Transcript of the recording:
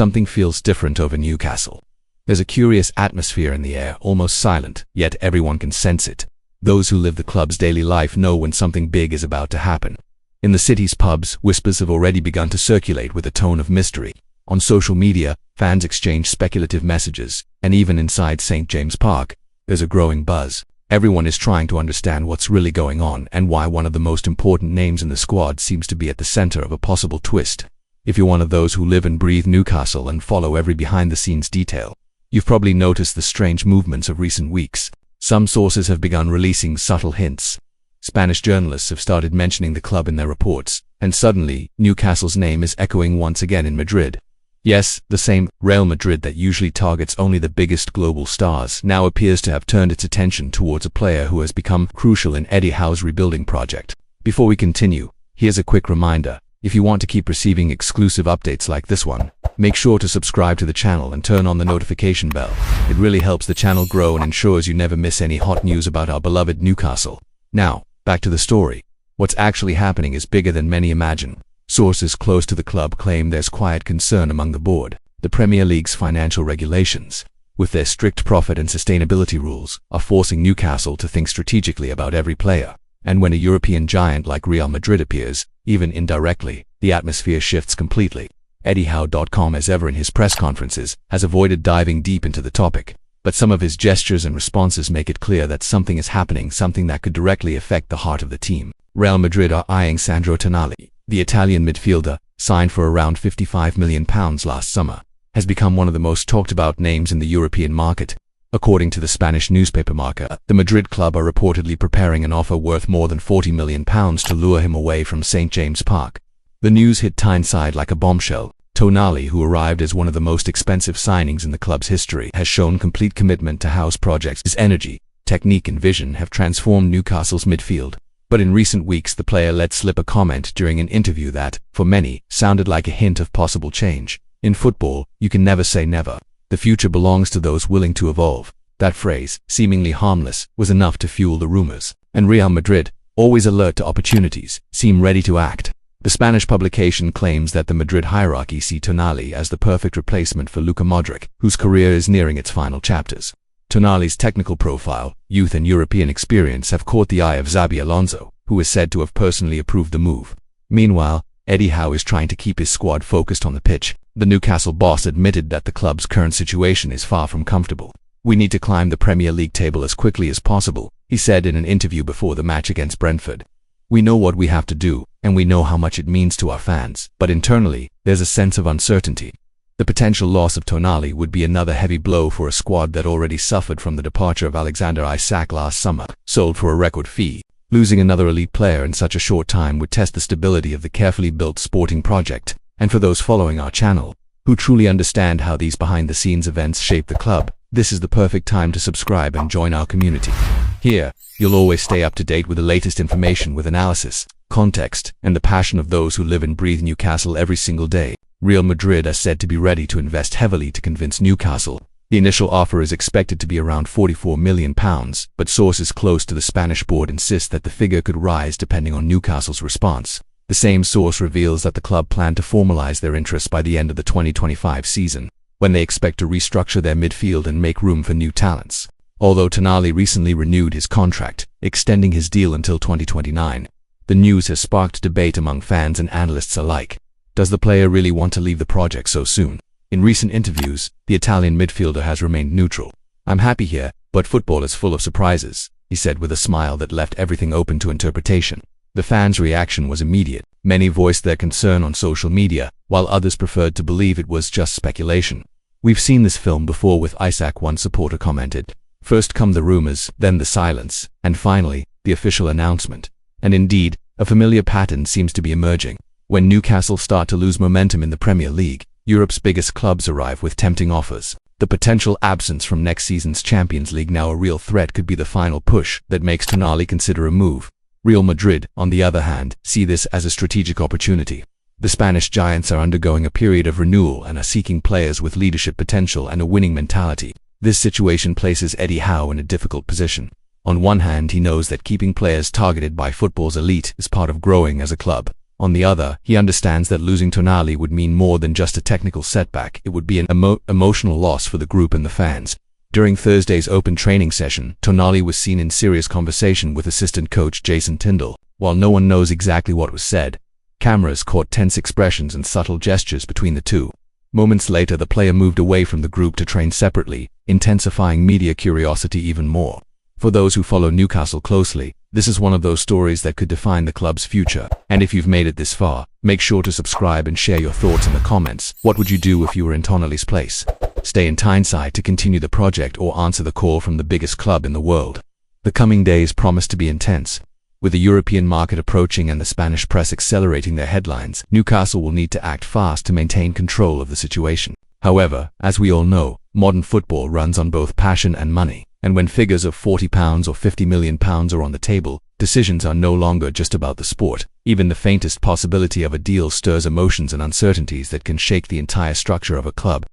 something feels different over Newcastle. There's a curious atmosphere in the air, almost silent, yet everyone can sense it. Those who live the club's daily life know when something big is about to happen. In the city's pubs, whispers have already begun to circulate with a tone of mystery. On social media, fans exchange speculative messages, and even inside St. James Park, there's a growing buzz. Everyone is trying to understand what's really going on and why one of the most important names in the squad seems to be at the center of a possible twist. If you're one of those who live and breathe Newcastle and follow every behind-the-scenes detail, you've probably noticed the strange movements of recent weeks. Some sources have begun releasing subtle hints. Spanish journalists have started mentioning the club in their reports, and suddenly, Newcastle's name is echoing once again in Madrid. Yes, the same Real Madrid that usually targets only the biggest global stars now appears to have turned its attention towards a player who has become crucial in Eddie Howe's rebuilding project. Before we continue, here's a quick reminder. If you want to keep receiving exclusive updates like this one, make sure to subscribe to the channel and turn on the notification bell. It really helps the channel grow and ensures you never miss any hot news about our beloved Newcastle. Now, back to the story. What's actually happening is bigger than many imagine. Sources close to the club claim there's quiet concern among the board. The Premier League's financial regulations, with their strict profit and sustainability rules, are forcing Newcastle to think strategically about every player. And when a European giant like Real Madrid appears, even indirectly, the atmosphere shifts completely. EddieHowe.com, as ever in his press conferences, has avoided diving deep into the topic. But some of his gestures and responses make it clear that something is happening, something that could directly affect the heart of the team. Real Madrid are eyeing Sandro Tonali. The Italian midfielder, signed for around £55 million last summer, has become one of the most talked about names in the European market. According to the Spanish newspaper Marca, the Madrid club are reportedly preparing an offer worth more than £40 million to lure him away from St. James Park. The news hit Tyneside like a bombshell. Tonali, who arrived as one of the most expensive signings in the club's history, has shown complete commitment to Howe's projects. His energy, technique and vision have transformed Newcastle's midfield. But in recent weeks, the player let slip a comment during an interview that, for many, sounded like a hint of possible change. In football, you can never say never. The future belongs to those willing to evolve. That phrase, seemingly harmless, was enough to fuel the rumors. And Real Madrid, always alert to opportunities, seem ready to act. The Spanish publication claims that the Madrid hierarchy see Tonali as the perfect replacement for Luka Modric, whose career is nearing its final chapters. Tonali's technical profile, youth and European experience have caught the eye of Xabi Alonso, who is said to have personally approved the move. Meanwhile, Eddie Howe is trying to keep his squad focused on the pitch. The Newcastle boss admitted that the club's current situation is far from comfortable. "We need to climb the Premier League table as quickly as possible," he said in an interview before the match against Brentford. "We know what we have to do, and we know how much it means to our fans, but internally, there's a sense of uncertainty." The potential loss of Tonali would be another heavy blow for a squad that already suffered from the departure of Alexander Isak last summer, sold for a record fee. Losing another elite player in such a short time would test the stability of the carefully built sporting project. And for those following our channel, who truly understand how these behind-the-scenes events shape the club, this is the perfect time to subscribe and join our community. Here, you'll always stay up to date with the latest information with analysis, context, and the passion of those who live and breathe Newcastle every single day. Real Madrid are said to be ready to invest heavily to convince Newcastle. The initial offer is expected to be around £44 million, but sources close to the Spanish board insist that the figure could rise depending on Newcastle's response. The same source reveals that the club plan to formalize their interest by the end of the 2025 season, when they expect to restructure their midfield and make room for new talents. Although Tonali recently renewed his contract, extending his deal until 2029, the news has sparked debate among fans and analysts alike. Does the player really want to leave the project so soon? In recent interviews, the Italian midfielder has remained neutral. "I'm happy here, but football is full of surprises," he said with a smile that left everything open to interpretation. The fans' reaction was immediate. Many voiced their concern on social media, while others preferred to believe it was just speculation. "We've seen this film before with Isak," one supporter commented. "First come the rumors, then the silence, and finally, the official announcement." And indeed, a familiar pattern seems to be emerging. When Newcastle start to lose momentum in the Premier League, Europe's biggest clubs arrive with tempting offers. The potential absence from next season's Champions League, now a real threat, could be the final push that makes Tonali consider a move. Real Madrid, on the other hand, see this as a strategic opportunity. The Spanish giants are undergoing a period of renewal and are seeking players with leadership potential and a winning mentality. This situation places Eddie Howe in a difficult position. On one hand, he knows that keeping players targeted by football's elite is part of growing as a club. On the other, he understands that losing Tonali would mean more than just a technical setback. It would be an emotional loss for the group and the fans. During Thursday's open training session, Tonali was seen in serious conversation with assistant coach Jason Tindall. While no one knows exactly what was said, cameras caught tense expressions and subtle gestures between the two. Moments later, the player moved away from the group to train separately, intensifying media curiosity even more. For those who follow Newcastle closely, this is one of those stories that could define the club's future. And if you've made it this far, make sure to subscribe and share your thoughts in the comments. What would you do if you were in Tonali's place? Stay in Tyneside to continue the project or answer the call from the biggest club in the world. The coming days promise to be intense. With the European market approaching and the Spanish press accelerating their headlines, Newcastle will need to act fast to maintain control of the situation. However, as we all know, modern football runs on both passion and money. And when figures of £40 or £50 million are on the table, decisions are no longer just about the sport. Even the faintest possibility of a deal stirs emotions and uncertainties that can shake the entire structure of a club.